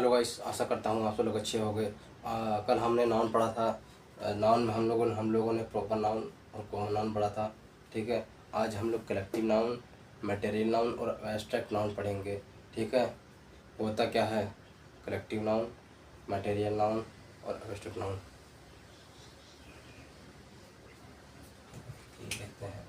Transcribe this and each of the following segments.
Hello guys, आशा करता हूँ आप सब लोग अच्छे हो गए। कल हमने नाउन पढ़ा था। नाउन में हम लोगों ने प्रॉपर नाउन और कॉमन नाउन पढ़ा था। ठीक है, आज हम लोग कलेक्टिव नाउन, मटेरियल नाउन और एब्स्ट्रैक्ट नाउन पढ़ेंगे। ठीक है, होता क्या है कलेक्टिव नाउन, मटेरियल नाउन और एब्स्ट्रैक्ट नाउन, देखते हैं।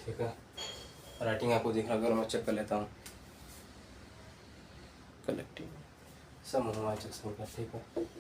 ठीक है, राइटिंग आपको दिख रहा है, मैं चेक कर लेता हूँ। कलेक्टिव समूहवाचक संख्या। ठीक है,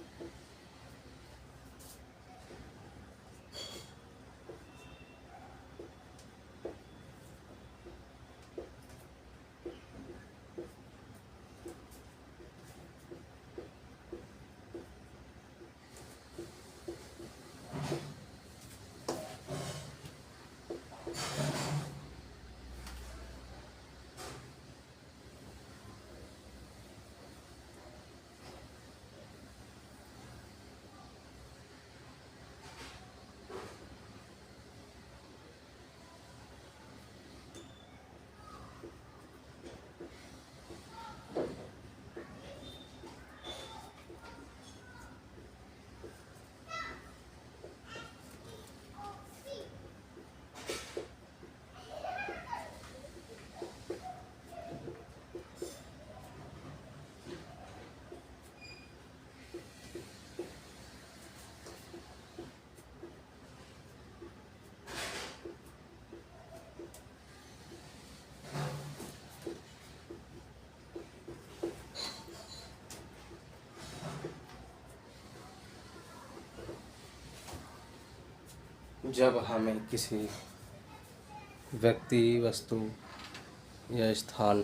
जब हमें किसी व्यक्ति, वस्तु या स्थान,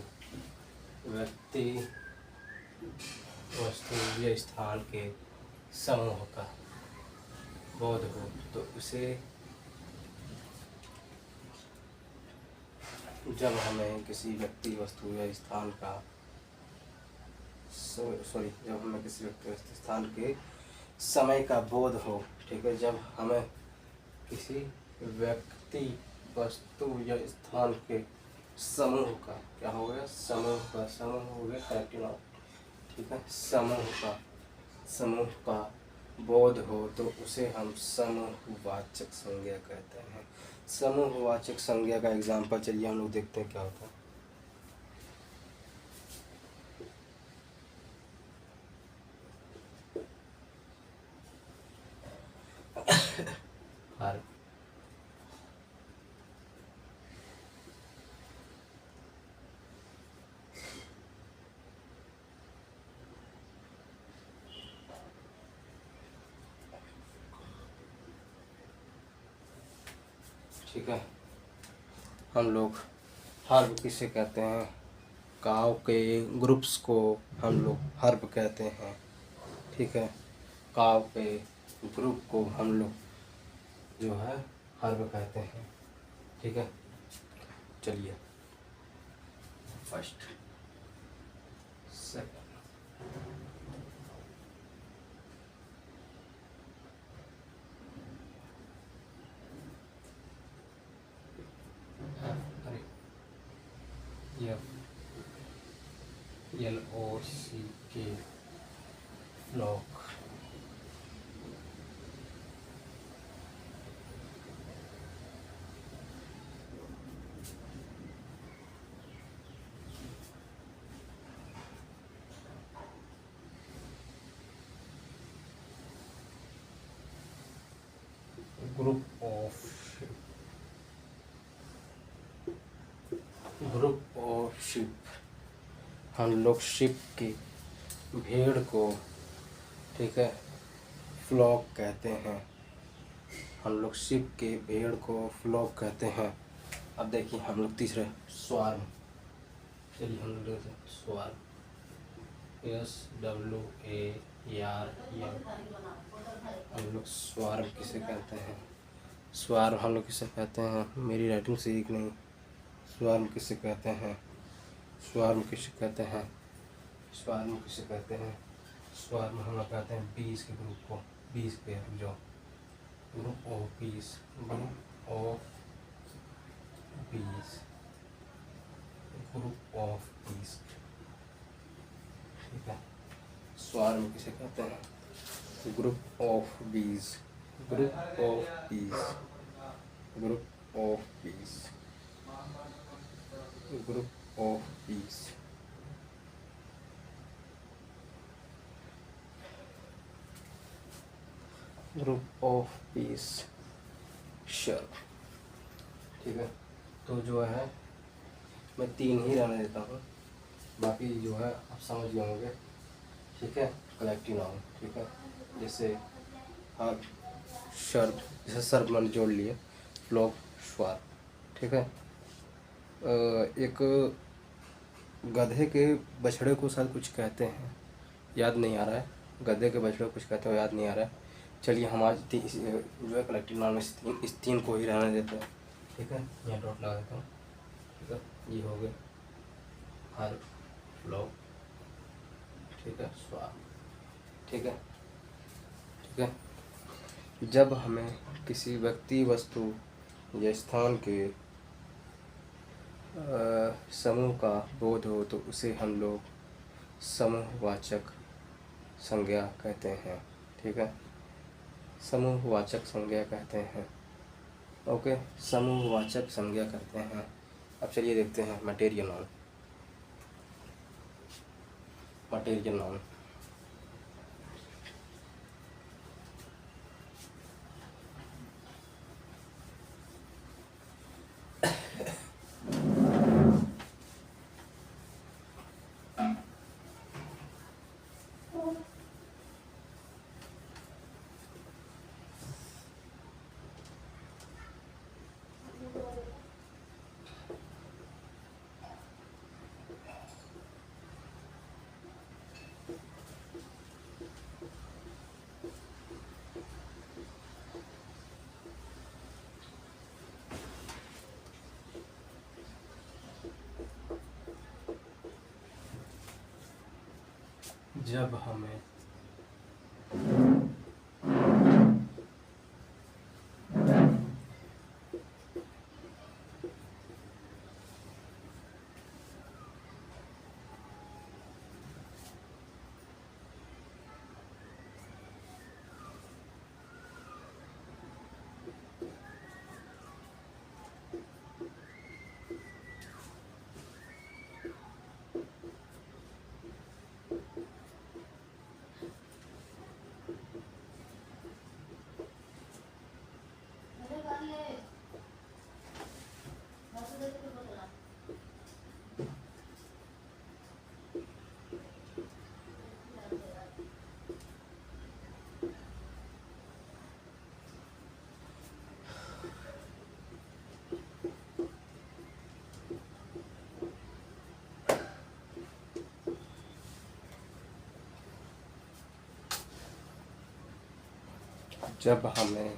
व्यक्ति, वस्तु या स्थान के समूह का बोध हो तो उसे, जब हमें किसी व्यक्ति, वस्तु या स्थान का जब हमें किसी व्यक्ति, वस्तु, स्थान के समय का बोध हो। ठीक है, जब हमें किसी व्यक्ति, वस्तु या स्थान के समूह का, क्या हो गया, समूह हो गया कलेक्टिव नाउन। ठीक है, समूह का बोध हो तो उसे हम समूहवाचक संज्ञा कहते हैं। समूहवाचक संज्ञा का एग्जाम्पल चलिए हम लोग देखते हैं क्या होता है। हर ठीक है, हम लोग हर्ब किसे कहते हैं, काव के ग्रुप्स को हम लोग हर्ब कहते हैं। ठीक है, काव के ग्रुप को हम लोग जो है हर्ब कहते हैं। ठीक है, चलिए first, second, LOCK, flock. Group of ship, हम लोग शिप की भीड़ को, ठीक है, फ्लॉक कहते हैं। हम लोग शिप के भीड़ को फ्लॉक कहते हैं। अब देखिए हम लोग तीसरे स्वार्म, चलिए हम लोग स्वार्म, SWARM, हम लोग स्वार्म किसे कहते हैं, स्वार्म हम लोग किसे कहते हैं? मेरी राइटिंग ठीक नहीं। स्वार्म किसे कहते हैं? स्वार्म किसे कहते हैं? स्वार्म किसे कहते हैं? स्वार्म हम लोग कहते हैं बीज के ग्रुप को। बीज के जो ग्रुप ऑफ बीज, ग्रुप ऑफ बीज, ग्रुप ऑफ बीज, ठीक है। स्वार्म किसे कहते हैं? ग्रुप ऑफ बीज, ग्रुप ऑफ बीज, ग्रुप ऑफ बीज, ग्रुप ऑफ बीज। ग्रुप ऑफ पीस शर्ट, ठीक है। तो जो है मैं 3 ही रहने देता हूँ, बाकी जो है आप समझ गए होंगे, ठीक है। कलेक्टिव नाउन, ठीक है। जैसे हर, शर्ट, जैसे सर्प मैंने जोड़ लिए, फ्लॉक, स्वार, ठीक है। एक गधे के बछड़े को शायद कुछ कहते हैं, याद नहीं आ रहा है। गधे के बछड़े को कुछ कहते हो, याद नहीं आ रहा है। चलिए हम आज जो है कलेक्टिव नाउन में इस तीन को ही रहने देते हैं, ठीक है। यहाँ डॉट लगा देता हूँ, ठीक है। ये हो गए हर, फ्लॉक, ठीक है, स्वार, ठीक है, ठीक है। जब हमें किसी व्यक्ति, वस्तु या स्थान के समूह का बोध हो तो उसे हम लोग समूहवाचक संज्ञा कहते हैं, ठीक है। समूहवाचक संज्ञा कहते हैं, ओके। समूहवाचक संज्ञा कहते हैं। अब चलिए देखते हैं मटेरियल नाउन। मटेरियल नाउन, जब हमें जब हमें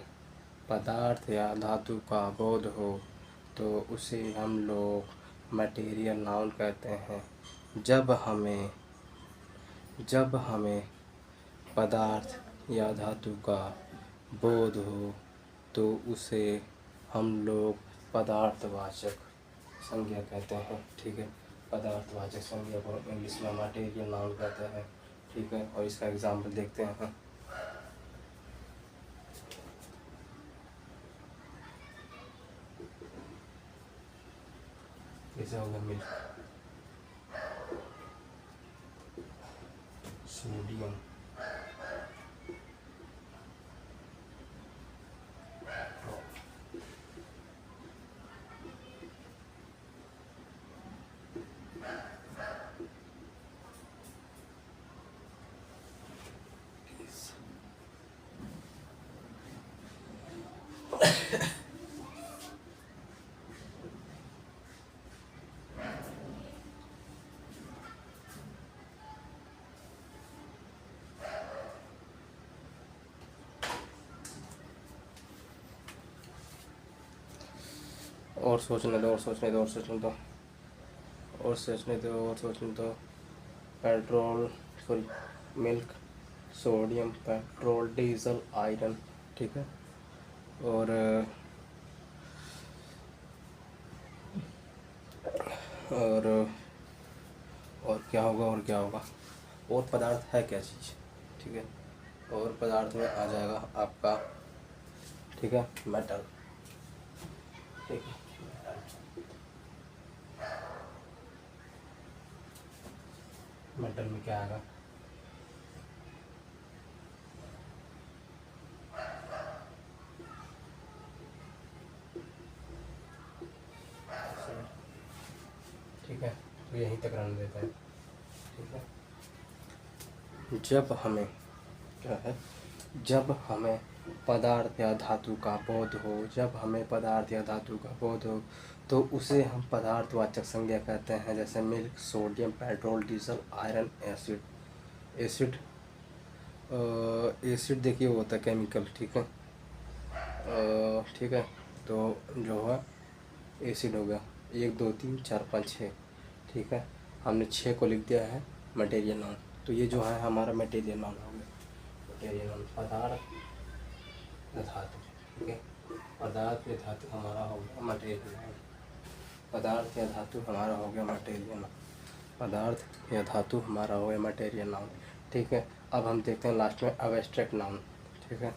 पदार्थ या धातु का बोध हो तो उसे हम लोग मटेरियल नाउन कहते हैं। जब हमें पदार्थ या धातु का बोध हो तो उसे हम लोग पदार्थवाचक संज्ञा कहते हैं, ठीक है। पदार्थवाचक संज्ञा को इंग्लिश में मटेरियल नाउन कहते हैं, ठीक है। और इसका एग्जाम्पल देखते हैं। जैसे हो गया मिल्क, सोडियम, और सोचने दो, और सोचने दो, और सोचने दो, और सोचने दो, और सोचने दो। Petrol, sorry, milk, sodium, petrol, diesel, iron, ठीक है। और और और क्या होगा, और क्या होगा, और पदार्थ है क्या चीज़, ठीक है। और पदार्थ में आ जाएगा आपका, ठीक है, मेटल, ठीक है। मेटल में क्या आएगा, ठीक है। तो यहीं तक रहने देता है, ठीक है। जब हमें क्या है, जब हमें पदार्थ या धातु का बोध हो, जब हमें पदार्थ या धातु का बोध हो, तो उसे हम पदार्थवाचक संज्ञा कहते हैं। जैसे milk, sodium, petrol, diesel, iron, acid. Acid, acid देखिए वो होता है केमिकल, ठीक है। ठीक है। तो जो है एसिड हो गया, 1 2 3 4 5 6, ठीक है। हमने 6 को लिख दिया है मटेरियल नाउन। तो ये जो है हमारा मटेरियल नाउन हो गया। मटेरियल नाउन पदार्थ या धातु, ठीक है। पदार्थ या धातु हमारा हो गया मटेरियल नाउन। पदार्थ या धातु हमारा हो गया मटेरियल नाउन। पदार्थ या धातु हमारा हो गया मटेरियल नाउन, ठीक है। अब हम देखते हैं लास्ट में एब्स्ट्रैक्ट नाउन, ठीक है।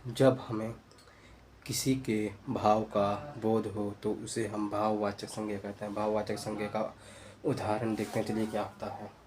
जब हमें किसी के भाव का बोध हो तो उसे हम भाववाचक संज्ञा कहते हैं। भाववाचक संज्ञा का उदाहरण देखते हैं, चलिए क्या होता है।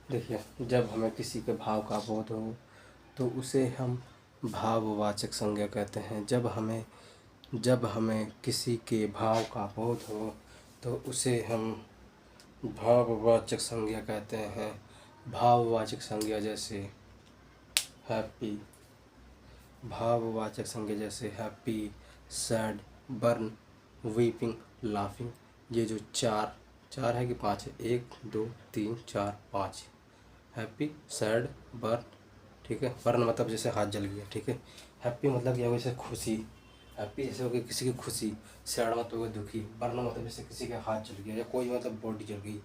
देखिए, जब हमें किसी के भाव का बोध हो तो उसे हम भाववाचक संज्ञा कहते हैं। जब हमें किसी के भाव का बोध हो तो उसे हम भाववाचक संज्ञा कहते हैं। भाववाचक संज्ञा जैसे हैप्पी, भाववाचक संज्ञा जैसे happy, sad, burn, weeping, laughing. ये जो चार है कि पांच है, 1 2 3 4 5। हैप्पी, सैड, बर्न, ठीक है। बर्न मतलब जैसे हाथ जल गया, ठीक है। हैप्पी मतलब क्या हो, जैसे खुशी, हैप्पी जैसे हो गई किसी की खुशी। सैड मतलब हो गया दुखी। बर्न मतलब जैसे किसी का हाथ जल गया या कोई मतलब बॉडी जल गई,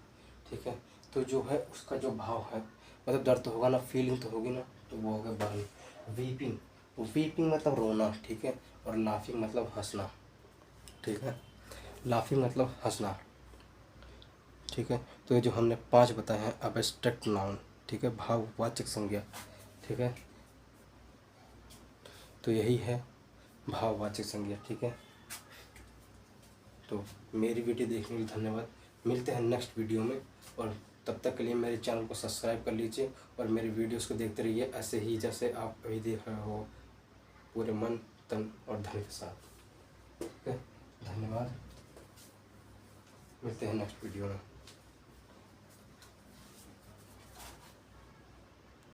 ठीक है। तो जो है उसका जो भाव है, मतलब दर्द तो होगा ना, फीलिंग तो होगी ना, तो वो हो गया बर्न। वीपिंग, वीपिंग मतलब रोना, ठीक है। और लाफिंग मतलब हंसना, ठीक है। लाफिंग मतलब हंसना, ठीक है। तो ये जो हमने 5 बताए हैं एब्स्ट्रैक्ट नाउन, ठीक है, भाववाचक संज्ञा, ठीक है। तो यही है भाववाचक संज्ञा, ठीक है। तो मेरी वीडियो देखने के लिए धन्यवाद। मिलते हैं नेक्स्ट वीडियो में, और तब तक के लिए मेरे चैनल को सब्सक्राइब कर लीजिए और मेरे वीडियोस को देखते रहिए ऐसे ही जैसे आप अभी देख रहे हो, पूरे मन, तन और धन के साथ, ठीक है। धन्यवाद, मिलते हैं नेक्स्ट वीडियो में।